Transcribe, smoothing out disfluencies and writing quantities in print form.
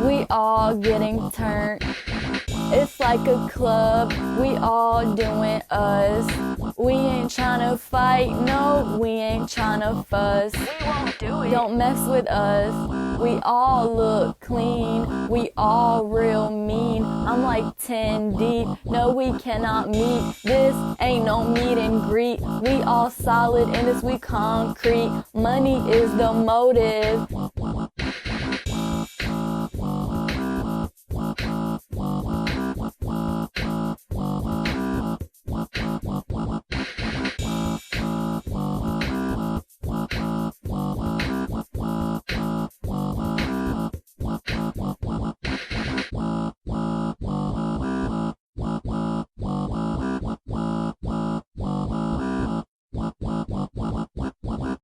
we all getting turned. It's like a club, we all doing us. We ain't tryna fight, no, we ain't tryna fuss. We won't do it. Don't mess with us, we all look clean, we all real mean. I'm like 10 deep, no we cannot meet. This ain't no meet and greet, we all solid in this, we concrete. Money is the motive,